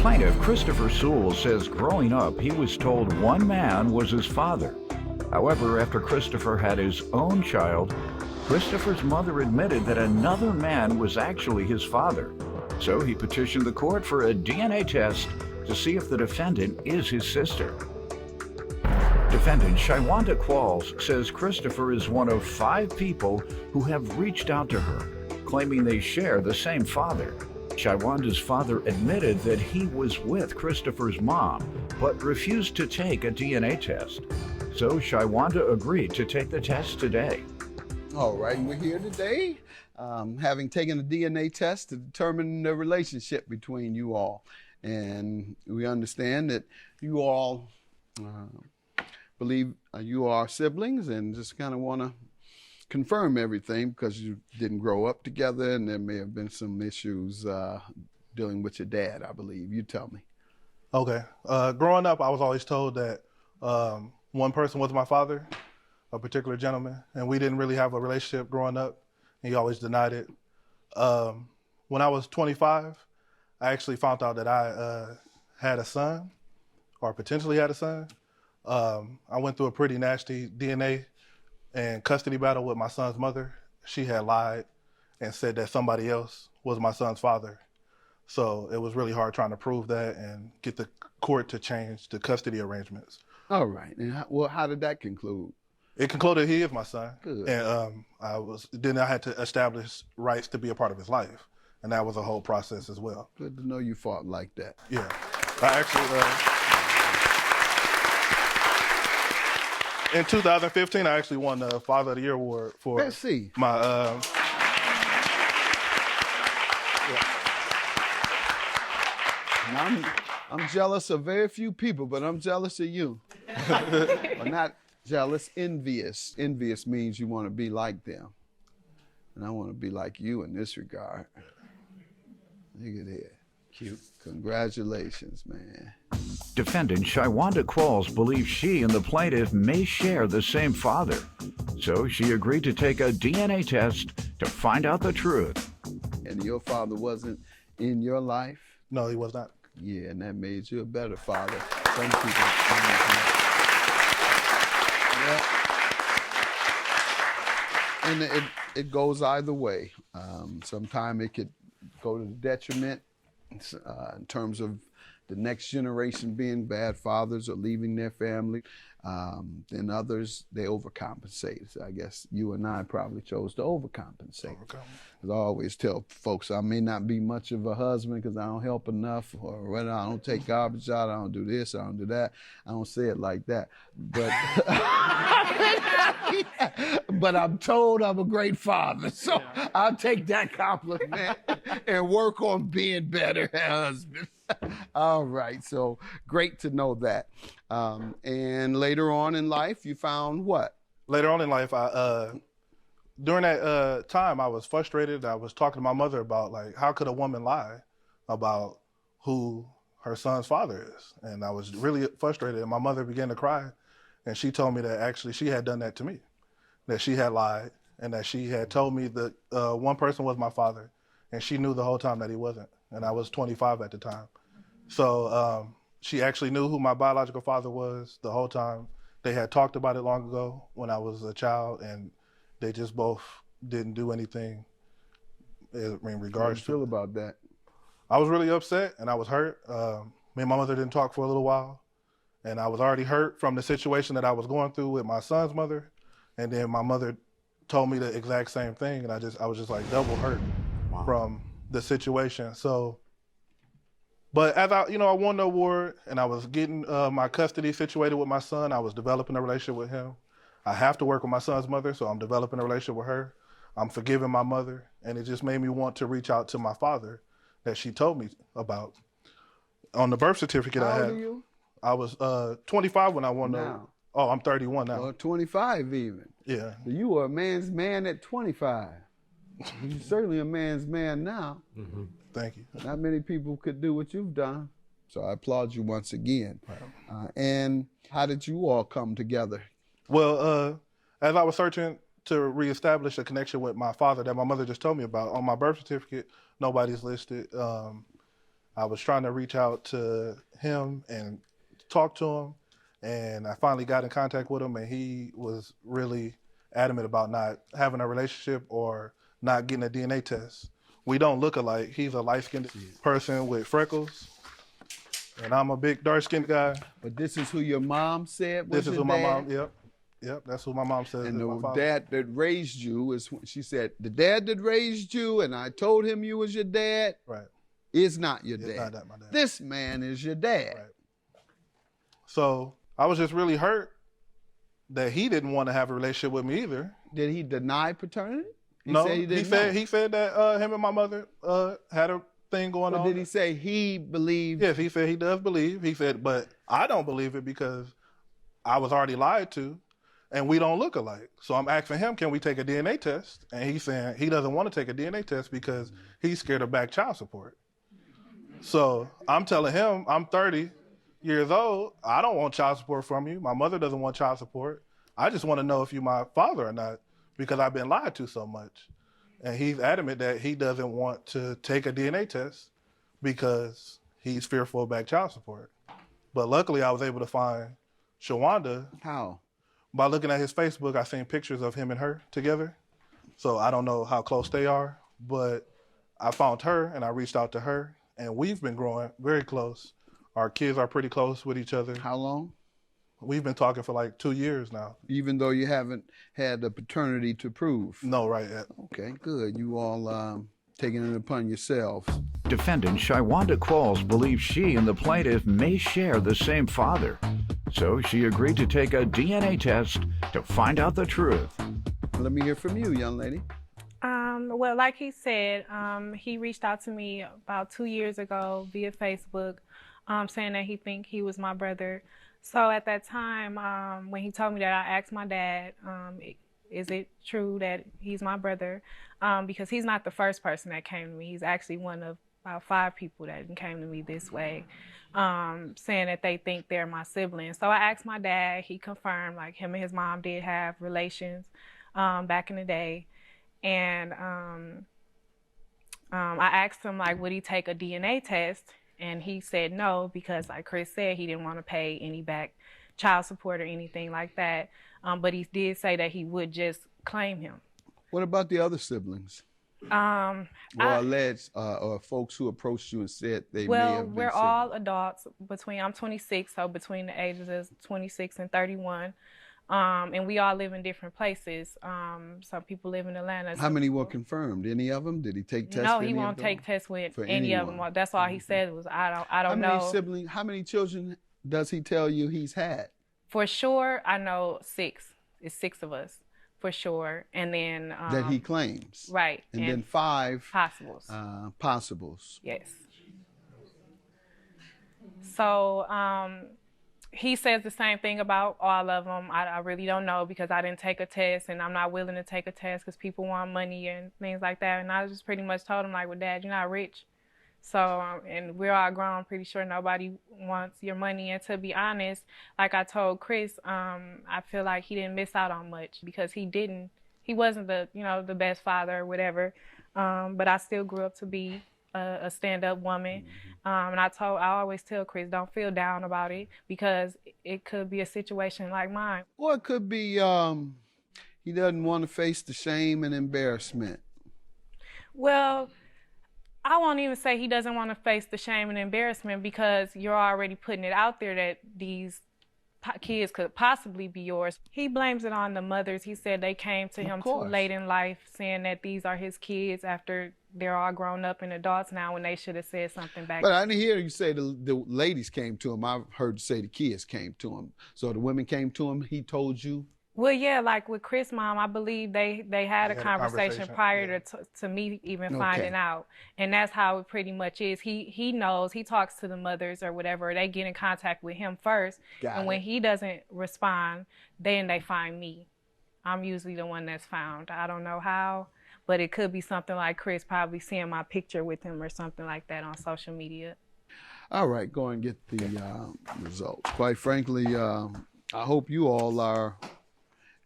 Plaintiff Christopher Sewell says growing up, he was told one man was his father. However, after Christopher had his own child, Christopher's mother admitted that another man was actually his father. So he petitioned the court for a DNA test to see if the defendant is his sister. Defendant Shaiwanda Qualls says Christopher is one of 5 people who have reached out to her, claiming they share the same father. Shaiwanda's father admitted that he was with Christopher's mom, but refused to take a DNA test. So Shaiwanda agreed to take the test today. All right, we're here today, having taken a DNA test to determine the relationship between you all. And we understand that you all believe you are siblings and just kind of want to confirm everything because you didn't grow up together and there may have been some issues dealing with your dad, I believe. You tell me. Okay. Growing up, I was always told that one person was my father, a particular gentleman, and we didn't really have a relationship growing up, and he always denied it. When I was 25, I actually found out that I had a son, or potentially had a son. I went through a pretty nasty DNA and custody battle with my son's mother. She had lied and said that somebody else was my son's father. So it was really hard trying to prove that and get the court to change the custody arrangements. All right. And how did that conclude? It concluded he is my son. Good. And I had to establish rights to be a part of his life. And that was a whole process as well. Good to know you fought like that. Yeah. I actually, in 2015, I actually won the Father of the Year award for Let's see. my, I'm jealous of very few people, but I'm jealous of you. Well, not jealous, envious. Envious means you want to be like them. And I want to be like you in this regard. Look at here. Cute. Congratulations, man. Defendant Shaiwanda Qualls believes she and the plaintiff may share the same father. So she agreed to take a DNA test to find out the truth. And your father wasn't in your life? No, he was not. Yeah, and that made you a better father. Some people. Yeah. And it goes either way. Sometimes it could go to the detriment in terms of the next generation being bad fathers or leaving their family. Then others, they overcompensate. So I guess you and I probably chose to overcompensate. Because I always tell folks I may not be much of a husband because I don't help enough, or whether I don't take garbage out, I don't do this, I don't do that. I don't say it like that. But but I'm told I'm a great father. So I'll take that compliment and work on being better husband. All right, so great to know that. And later on in life, you found what? Later on in life, during that time, I was frustrated. I was talking to my mother about, like, how could a woman lie about who her son's father is? And I was really frustrated, and my mother began to cry, and she told me that actually she had done that to me, that she had lied, and that she had told me that one person was my father, and she knew the whole time that he wasn't, and I was 25 at the time. So she actually knew who my biological father was the whole time. They had talked about it long ago when I was a child, and they just both didn't do anything in regards to it. How do you feel about that? I was really upset and I was hurt. Me and my mother didn't talk for a little while, and I was already hurt from the situation that I was going through with my son's mother. And then my mother told me the exact same thing, and I was just like double hurt from the situation. So, but as I won the award and I was getting my custody situated with my son, I was developing a relationship with him. I have to work with my son's mother, so I'm developing a relationship with her. I'm forgiving my mother, and it just made me want to reach out to my father that she told me about. On the birth certificate I had. How old are you? I was 25 when I won now? Oh, I'm 31 now. Or 25 even. Yeah. So you were a man's man at 25. You're certainly a man's man now. Mm-hmm. Thank you. Not many people could do what you've done. So I applaud you once again. Right. And how did you all come together? Well, as I was searching to reestablish a connection with my father that my mother just told me about, on my birth certificate, nobody's listed. I was trying to reach out to him and talk to him, and I finally got in contact with him, and he was really adamant about not having a relationship or not getting a DNA test. We don't look alike. He's a light-skinned person with freckles, and I'm a big dark-skinned guy. But this is who your mom said was This is your who my dad? mom, yep, that's who my mom says And is my the father. dad that raised you is, she said, the dad that raised you, and I told him you was your dad, Right. is not your It's dad. not that my dad. This man is your dad. Right. So I was just really hurt that he didn't want to have a relationship with me either. Did he deny paternity? No, said he said that him and my mother had a thing going Or on. did he say he believed? Yes, he said he does believe. He said, but I don't believe it because I was already lied to, and we don't look alike. So I'm asking him, can we take a DNA test? And he's saying he doesn't want to take a DNA test because he's scared of back child support. So I'm telling him, I'm 30 years old. I don't want child support from you. My mother doesn't want child support. I just want to know if you're my father or not because I've been lied to so much. And he's adamant that he doesn't want to take a DNA test because he's fearful of back child support. But luckily, I was able to find Shawanda. How? By looking at his Facebook, I seen pictures of him and her together. So I don't know how close they are, but I found her and I reached out to her, and we've been growing very close. Our kids are pretty close with each other. How long? We've been talking for like 2 years now. Even though you haven't had the paternity to prove? No, right. Okay, good. You all taking it upon yourselves. Defendant Shawanda Qualls believes she and the plaintiff may share the same father. So she agreed to take a DNA test to find out the truth. Let me hear from you, young lady. Well, like he said, he reached out to me about 2 years ago via Facebook, saying that he think he was my brother. So at that time, when he told me that, I asked my dad, is it true that he's my brother? Because he's not the first person that came to me. He's actually one of about 5 people that came to me this way, saying that they think they're my siblings. So I asked my dad. He confirmed, like, him and his mom did have relations back in the day. And I asked him, like, would he take a DNA test? And he said no, because like Chris said, he didn't want to pay any back child support or anything like that. But he did say that he would just claim him. What about the other siblings? Or alleged, or folks who approached you and said they may have been we're siblings? all adults. I'm 26, so between the ages of 26 and 31. And we all live in different places. Some people live in Atlanta. How many were confirmed? Any of them? Did he take tests? No, for he any won't of take them? tests with For any of them. anyone? That's all he said was, I don't know. How many siblings? How many children does he tell you he's had? For sure, I know 6. It's 6 of us, for sure. And then That he claims. right. And then 5 possibles. possibles. Yes. So he says the same thing about all of them. I really don't know because I didn't take a test, and I'm not willing to take a test because people want money and things like that. And I just pretty much told him, like, well, Dad, you're not rich. So, and we're all grown, pretty sure nobody wants your money. And to be honest, like I told Chris, I feel like he didn't miss out on much because he wasn't the best father or whatever. But I still grew up to be a stand-up woman. And I always tell Chris, don't feel down about it because it could be a situation like mine. Or it could be he doesn't want to face the shame and embarrassment. Well, I won't even say he doesn't want to face the shame and embarrassment because you're already putting it out there that these kids could possibly be yours. He blames it on the mothers. He said they came to him too late in life saying that these are his kids after they're all grown up and adults now when they should have said something back. But I didn't hear you say the ladies came to him. I've heard you say the kids came to him. So the women came to him, he told you? Well, yeah, like with Chris' mom, I believe they had a conversation prior to me even finding out. And that's how it pretty much is. He knows, he talks to the mothers or whatever. They get in contact with him first. When he doesn't respond, then they find me. I'm usually the one that's found. I don't know how, but it could be something like Chris probably seeing my picture with him or something like that on social media. All right, go and get the results. Quite frankly, I hope you all are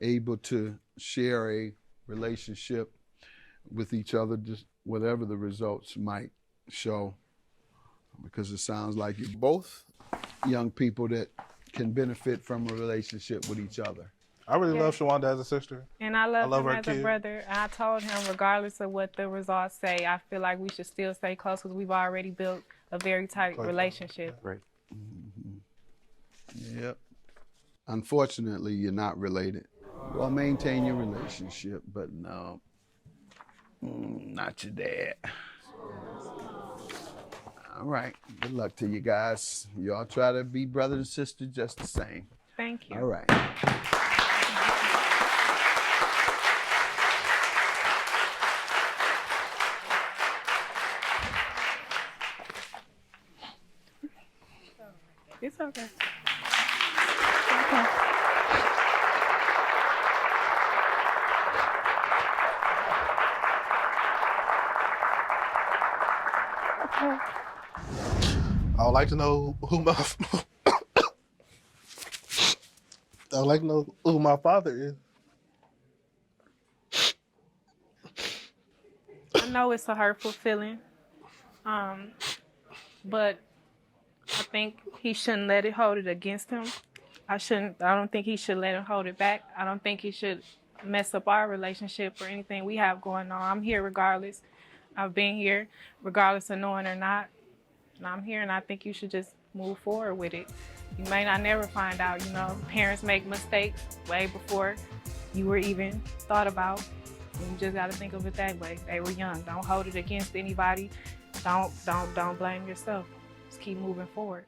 able to share a relationship with each other, just whatever the results might show. because it sounds like you're both young people that can benefit from a relationship with each other. I really Yeah. love Shawanda as a sister. And I love him her as a kid. brother. I told him, regardless of what the results say, I feel like we should still stay close because we've already built a very tight Close. relationship. Right. Yep. Unfortunately, you're not related. Well, maintain your relationship, but no, not your dad. All right. Good luck to you guys. Y'all try to be brother and sister just the same. Thank you. All right. It's okay. I would like to know who my I would like to know who my father is. I know it's a hurtful feeling, but I think he shouldn't let it hold it against him. I don't think he should let him hold it back. I don't think he should mess up our relationship or anything we have going on. I'm here regardless. I've been here regardless of knowing or not. And I'm here, and I think you should just move forward with it. You may not never find out, you know. Parents make mistakes way before you were even thought about. And you just got to think of it that way. They were young. Don't hold it against anybody. Don't blame yourself. Just keep moving forward.